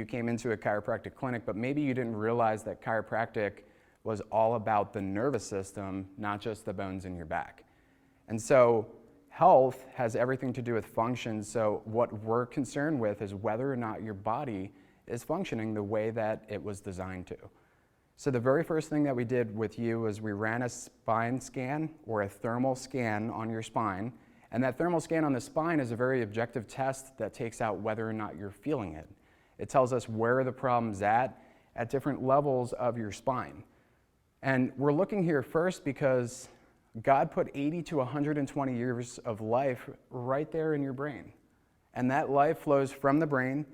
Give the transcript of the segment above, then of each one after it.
You came into a chiropractic clinic, but maybe you didn't realize that chiropractic was all about the nervous system, not just the bones in your back. And so health has everything to do with function. So what we're concerned with is whether or not your body is functioning the way that it was designed to. So the very first thing that we did with you was we ran a spine scan or a thermal scan on your spine. And that thermal scan on the spine is a very objective test that takes out whether or not you're feeling it. It tells us where the problem's at different levels of your spine. And we're looking here first because God put 80 to 120 years of life right there in your brain. And that life flows from the brain,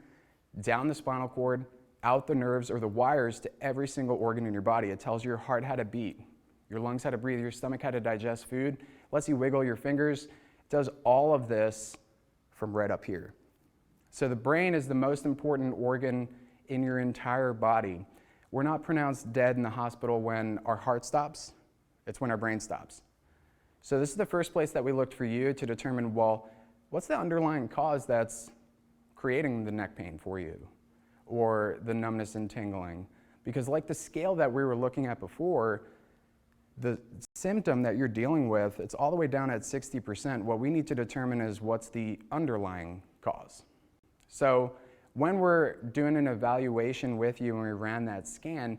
down the spinal cord, out the nerves or the wires to every single organ in your body. It tells your heart how to beat, your lungs how to breathe, your stomach how to digest food, lets you wiggle your fingers. It does all of this from right up here. So the brain is the most important organ in your entire body. We're not pronounced dead in the hospital when our heart stops. It's when our brain stops. So this is the first place that we looked for you to determine, well, what's the underlying cause that's creating the neck pain for you or the numbness and tingling? Because like the scale that we were looking at before, the symptom that you're dealing with, it's all the way down at 60%. What we need to determine is what's the underlying cause. So when we're doing an evaluation with you and we ran that scan,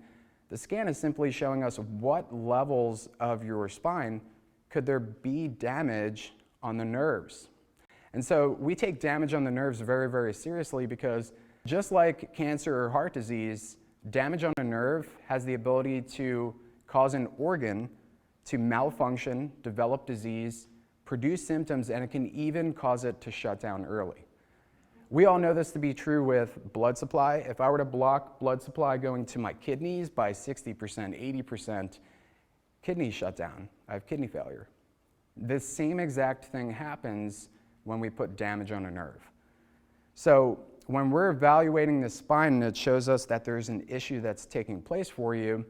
the scan is simply showing us what levels of your spine could there be damage on the nerves. And so we take damage on the nerves very, very seriously because just like cancer or heart disease, damage on a nerve has the ability to cause an organ to malfunction, develop disease, produce symptoms, and it can even cause it to shut down early. We all know this to be true with blood supply. If I were to block blood supply going to my kidneys by 60%, 80%, kidneys shut down. I have kidney failure. The same exact thing happens when we put damage on a nerve. So when we're evaluating the spine and it shows us that there's an issue that's taking place for you,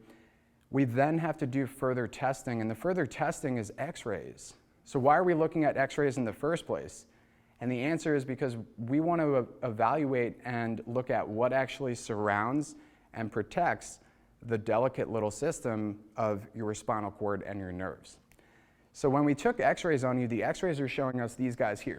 we then have to do further testing, and the further testing is x-rays. So why are we looking at x-rays in the first place? And the answer is because we want to evaluate and look at what actually surrounds and protects the delicate little system of your spinal cord and your nerves. So when we took x-rays on you, the x-rays are showing us these guys here.